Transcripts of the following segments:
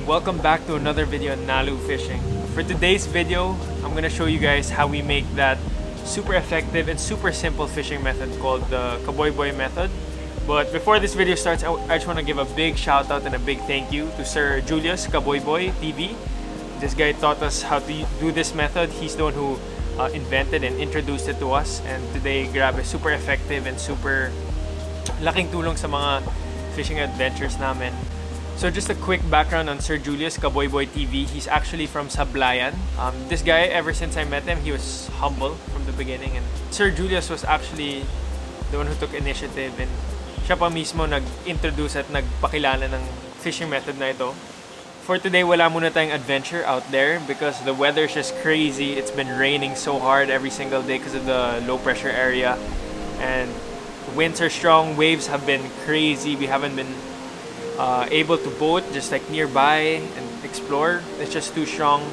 Welcome back to another video on Nalu Fishing. For today's video, I'm gonna show you guys how we make that super effective and super simple fishing method called the Boy method. But before this video starts, I just want to give a big shout out and a big thank you to Sir Julius Boy TV. This guy taught us how to do this method. He's the one who invented and introduced it to us, and today grabe, super effective and super laking tulong sa mga fishing adventures namin. So just a quick background on Sir Julius Boy TV. He's actually from Sablayan. This guy, ever since I met him, he was humble from the beginning, and Sir Julius was actually the one who took initiative, and siya pa mismo nag-introduce at nagpakilala ng fishing method na ito. For today, wala muna tayong adventure out there because the weather's just crazy. It's been raining so hard every single day because of the low pressure area, and winds are strong, waves have been crazy. We haven't been able to boat just like nearby and explore. It's just too strong.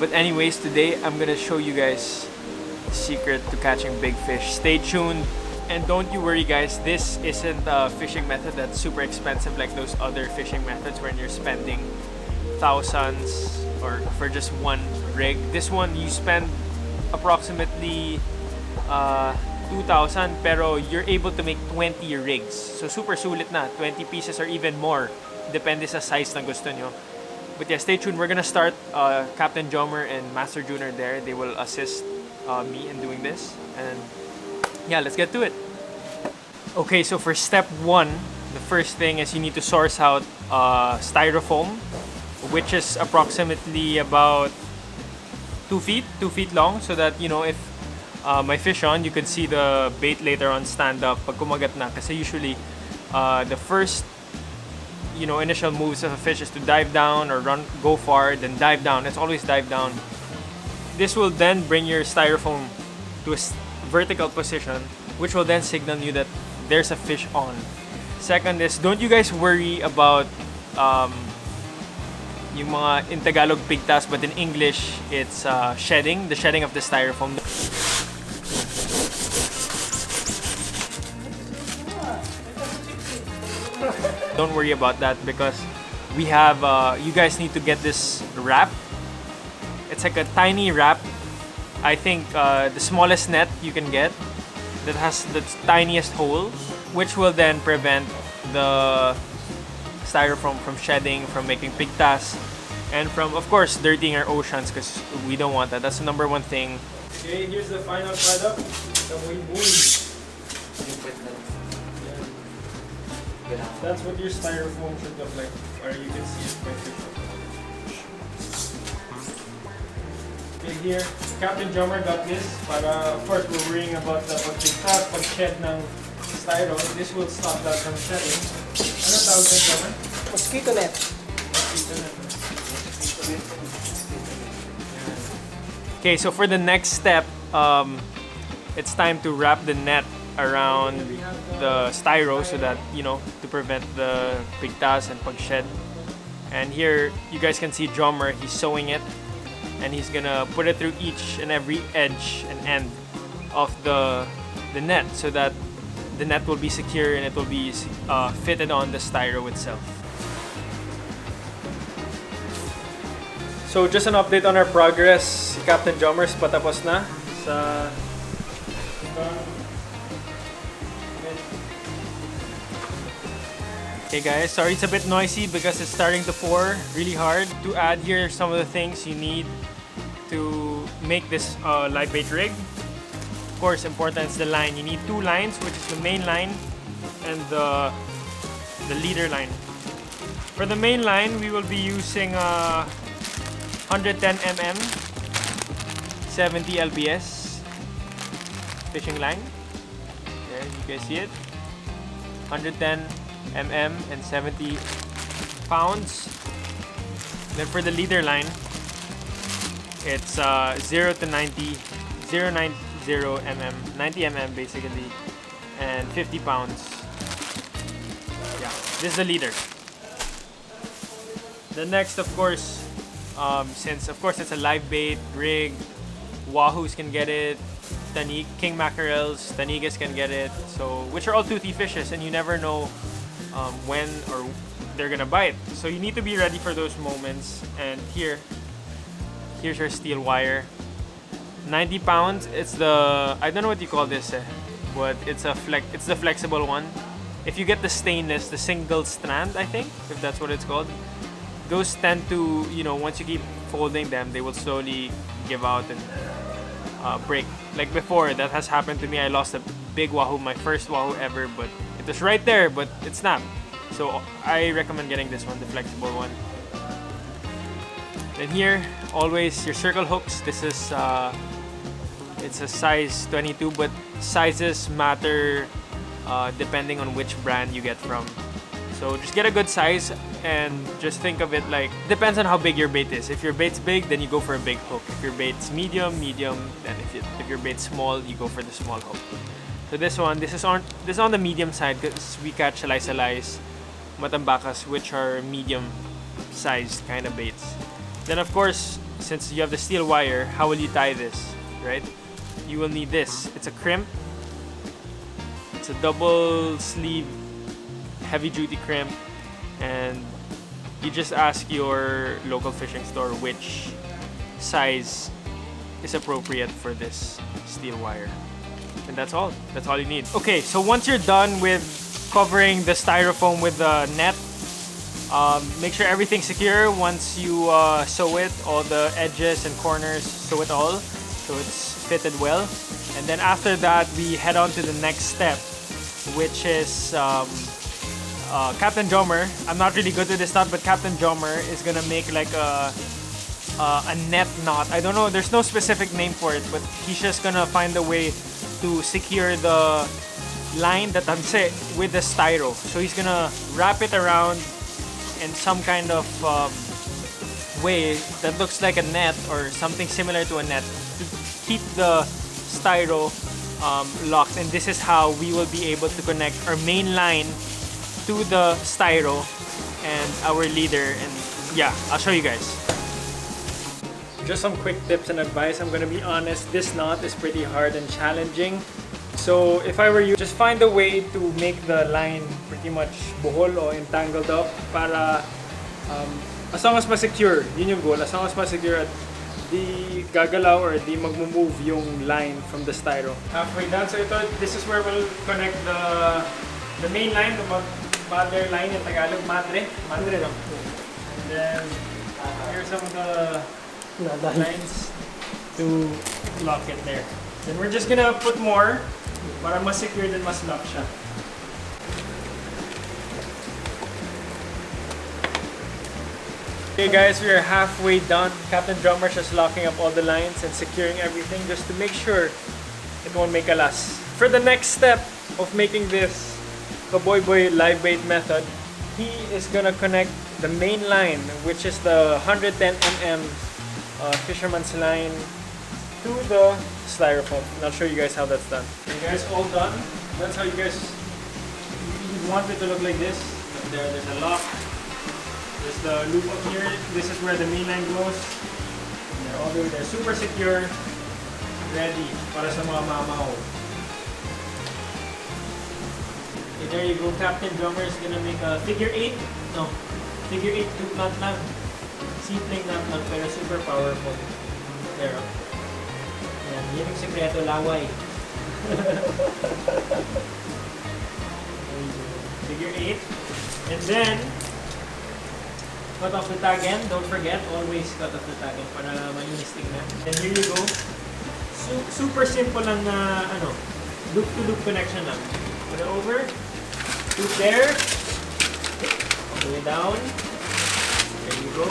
But anyways, today I'm gonna show you guys the secret to catching big fish. Stay tuned. And don't you worry guys, this isn't a fishing method that's super expensive like those other fishing methods when you're spending thousands or for just one rig. This one you spend approximately 2,000 pero you're able to make 20 rigs. So super sulit na, 20 pieces or even more. Depende sa size na gusto nyo. But yeah, stay tuned. We're gonna start. Captain Jomer and Master Junior there. They will assist me in doing this. And yeah, let's get to it. Okay, so for step one, the first thing is you need to source out styrofoam, which is approximately about 2 feet long, so that, you know, if my fish on, you could see the bait later on stand up pag kumagat na. Kasi usually, the first, you know, initial moves of a fish is to dive down or go far, then dive down. It's always dive down. This will then bring your styrofoam to a vertical position, which will then signal you that there's a fish on. Second is, don't you guys worry about yung mga in Tagalog pigtas, but in English it's shedding, the shedding of the styrofoam. Don't worry about that because we have you guys need to get this wrap. It's like a tiny wrap. I think the smallest net you can get that has the tiniest hole, which will then prevent the styrofoam from shedding, from making pigtas, and from, of course, dirtying our oceans, because we don't want that. That's the number one thing. Okay, here's the final product. The boy. That's what your styrofoam should look like, or you can see it perfectly. Okay, here, Captain Jomer got this para, of course, we're worrying about the pagpigtas, pag-shed ng styro. This will stop that from shedding. Ano tawag din, Jomer? Mosquito net. Mosquito net. Okay, so for the next step, it's time to wrap the net around the styro so that, you know, to prevent the pigtas and pag-shed. And here, you guys can see Jomer, he's sewing it. And he's gonna put it through each and every edge and end of the net so that the net will be secure and it will be fitted on the styro itself. So just an update on our progress. Si Captain Jomer's patapos na sa Okay guys, sorry it's a bit noisy because it's starting to pour really hard. To add here some of the things you need to make this live bait rig. Of course, important is the line. You need 2 lines, which is the main line and the leader line. For the main line, we will be using 110 mm, 70 lbs fishing line. There, you guys see it? 110 mm and 70 pounds. Then for the leader line, it's 0 to 90, 090 mm, 90 mm basically, and 50 pounds. Yeah, this is the leader. The next, of course, since of course it's a live bait rig, wahoos can get it, king mackerels, tanigas can get it, so which are all toothy fishes, and you never know when or they're gonna bite. So you need to be ready for those moments. And here's your steel wire. 90 pounds. It's the, I don't know what you call this, but it's the flexible one. If you get the stainless, the single strand, I think, if that's what it's called, those tend to, you know, once you keep folding them, they will slowly give out and break. Like before, that has happened to me. I lost a big wahoo, my first wahoo ever, but it was right there, but it snapped. So I recommend getting this one, the flexible one. Then here, always your circle hooks. This is it's a size 22, but sizes matter depending on which brand you get from. So just get a good size and just think of it like, depends on how big your bait is. If your bait's big, then you go for a big hook. If your bait's medium, then if your bait's small, you go for the small hook. So this is on the medium side because we catch salay-salays, matambakas, which are medium sized kind of baits. Then of course, since you have the steel wire, how will you tie this, right? You will need this. It's a crimp. It's a double sleeve heavy duty crimp, and you just ask your local fishing store which size is appropriate for this steel wire. And that's all you need. Okay, so once you're done with covering the styrofoam with the net, make sure everything's secure. Once you sew it, all the edges and corners, sew it all so it's fitted well. And then after that, we head on to the next step, which is Captain Jomer. I'm not really good at this knot, but Captain Jomer is gonna make like a net knot. I don't know, there's no specific name for it, but he's just gonna find a way to secure the line that I'm saying with the styro. So he's gonna wrap it around in some kind of way that looks like a net or something similar to a net to keep the styro locked. And this is how we will be able to connect our main line to the styro and our leader. And yeah, I'll show you guys. Just some quick tips and advice. I'm gonna be honest, this knot is pretty hard and challenging. So if I were you, just find a way to make the line pretty much buhol or entangled up para as long as ma-secure, yun yung goal, as long as ma-secure at di gagalaw or di mag-move yung line from the styro. Halfway done, so this is where we'll connect the main line, the mother line in Tagalog, madre no? And then here's some of the lines to lock it there. Then we're just gonna put more para mas secure din, mas lock siya. Okay guys, we are halfway done. Captain Drummer's just locking up all the lines and securing everything just to make sure it won't make a loss. For the next step of making this Kaboy Boy live bait method, he is gonna connect the main line, which is the 110mm fisherman's line, to the styrofoam. And I'll show you guys how that's done. You guys all done? That's how you guys want it to look like this. There's a lock. There's the loop up here. This is where the main line goes. And they're all the way there. Super secure. Ready para sa mga mamaw. Okay, there you go. Captain Drummer is gonna make a figure 8. No, figure 8 loop knot lang. Simpleng knot lang pero super powerful. There. Yan, yun yung sekreto, laway. Figure 8. And then, cut off the tag end. Don't forget, always cut off the tag end para malinis tingnan. And here you go. Super simple lang na loop-to-loop connection lang. Put it over. Loop there. All the way down. There you go.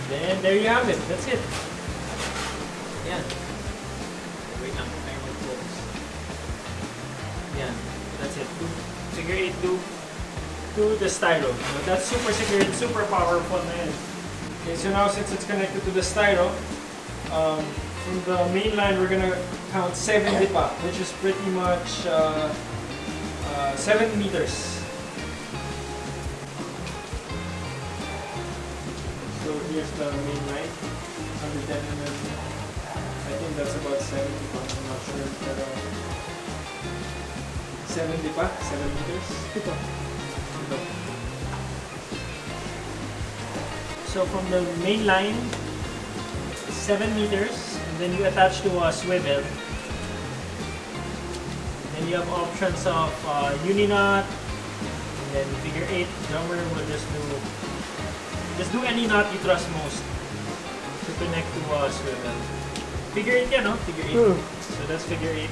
And then there you have it. That's it. Yan. Wait lang. I will focus. Yan. That's it. Figure 8 loop to the styro. So that's super secure and super powerful na yan. Okay, so now since it's connected to the styro, from the main line we're gonna count 70 pa, which is pretty much 7 meters. So here's the main line, 110 mm. I think that's about 70 pa, I'm not sure, but 70 pa? 7 meters? Ito. Ito. So from the main line, 7 meters, and then you attach to a swivel. And you have options of uni knot, and then figure 8. Drummer will just do any knot you trust most to connect to a swivel. Figure 8 yan, no? Figure 8. So that's figure 8.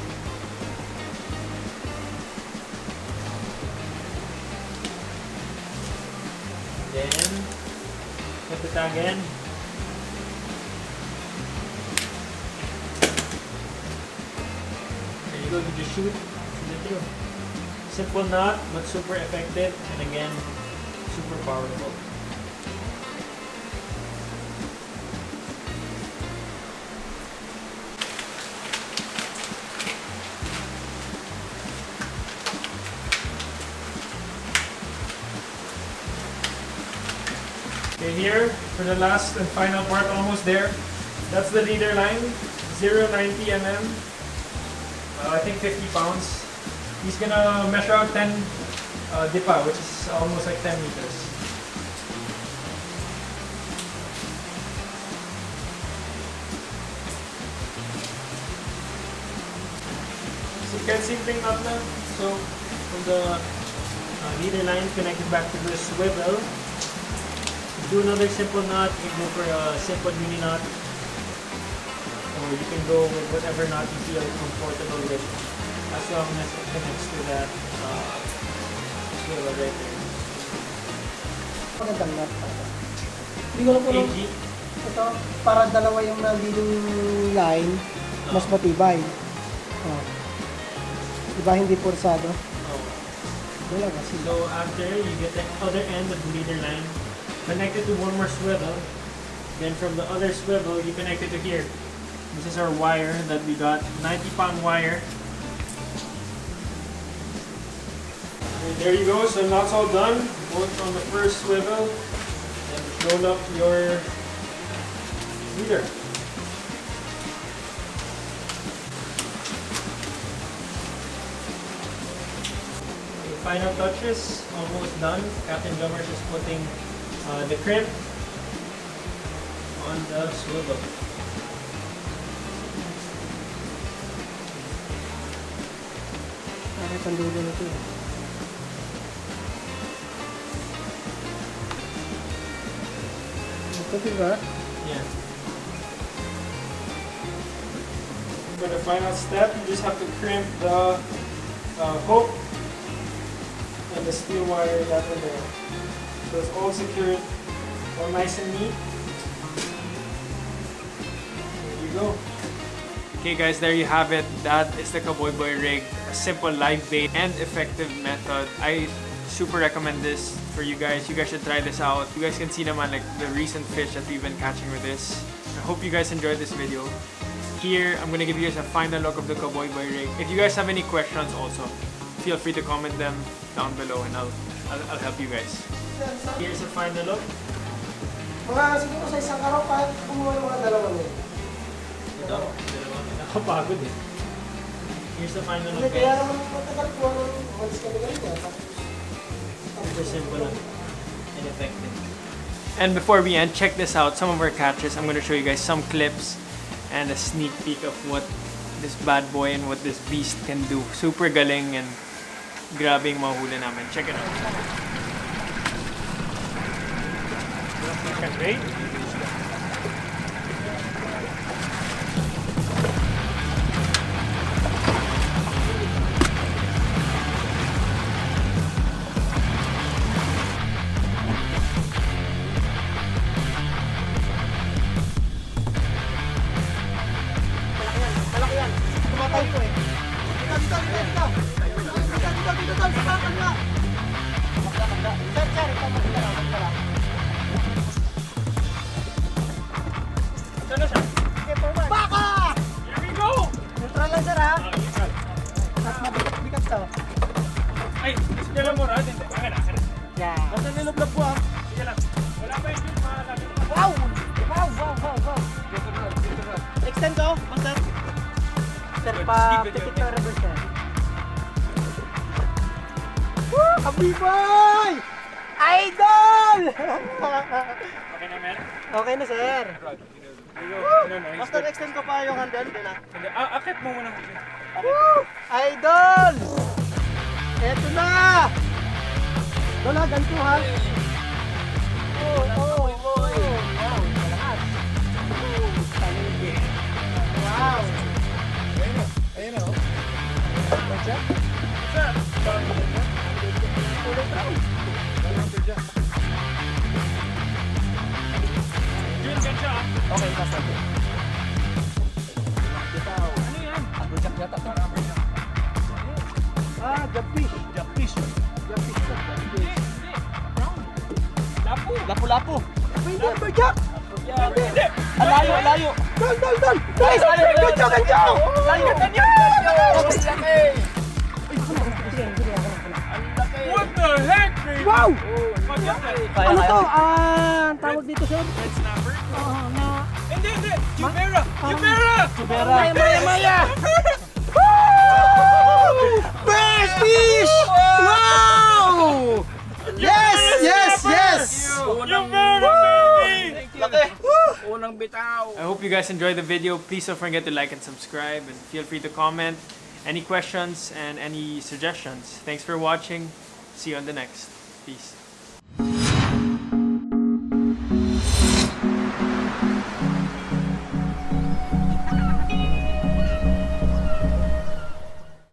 Then, put it again. There you go, you just shoot it through. Simple knot, but super effective, and again, super powerful. Okay, here, for the last and final part, almost there. That's the leader line, 0.90 mm. I think 50 pounds. He's gonna measure out 10 dipa, which is almost like 10 meters. So you can simple knot lang. So from the leader line connected back to the swivel. Do another simple knot. You can go for a simple uni knot, or you can go with whatever knot you feel comfortable with, as long as it connects to that swivel right there. Magandang knot. Hindi ko lang po AG. Ito, para dalawa yung nagiging line, mas matibay. Diba hindi pursado? Wala kasi. So after you get the other end of the leader line, connect it to one more swivel. Then from the other swivel, you connect it to here. This is our wire that we got, 90-pound wire. Okay, there you go, so knots all done, both on the first swivel. And roll up your leader. The final touches, almost done. Captain Drummer is putting the crimp on the swivel. Bakit ang dulo nito? Ito diba? Yeah. For the final step, you just have to crimp the hook and the steel wire that are there. So it's all secured, all nice and neat. There you go. Okay guys, there you have it. That is the Cowboy Boy rig. A simple live bait and effective method. I super recommend this for you guys. You guys should try this out. You guys can see naman like the recent fish that we've been catching with this. I hope you guys enjoyed this video. Here, I'm gonna give you guys a final look of the Cowboy Boy rig. If you guys have any questions also, feel free to comment them down below and I'll help you guys. Here's a final look. Mga siguro sa isang araw, kahit kumuha ng mga dalawang yun. Ito, nakapagod eh. Here's the final look, Kaya guys. naman matagal ko ang malis kami ganito. Super simple and effective. And before we end, check this out. Some of our catches. I'm going to show you guys some clips and a sneak peek of what this bad boy and what this beast can do. Super galing and grabe yung mahuli namin. Check it out. Okay. Malaki yan. Tumatay ko eh. Dito. Sa kanan ka. Sir, ito magkala. Saan na siya? Okay, forward. Baka! Here we go! Neutral lang sir ha. At mabigat to. Ay, sige lang mo rin. Akin na. Yeah. Basta nilublog po ha. Sige lang. Wala pa yung shoot, malapit na. Wow! Extend ko, master. Sir, pa-ticket to reverse sir. Woo! Kabiboy! Idol! Okay na, man? Okay na, sir. Basta extend ko pa yung handle, di na. Akit mo muna. Woo! Idol! Eto na! Wala, ganito ha. Wow! Ayun o. Okay, basta. Ano yan? Amberjack yata. Jumpish. Jackfish. Jumpish na, jumpish. Lapu-lapu. Hindi, Amberjack! Hindi. Layo. Dol! Guys! Gancho! Layo. What the heck, baby? Wow! Kaya Ano to? Ang tawag dito, sir? Red snapper? Na... Hindi! Yubera! Maya! Best fish! Wow! Yes! Yubera, baby! Laki. Unang bitaw. I hope you guys enjoyed the video. Please don't forget to like and subscribe, and feel free to comment any questions and any suggestions. Thanks for watching. See you on the next. Peace.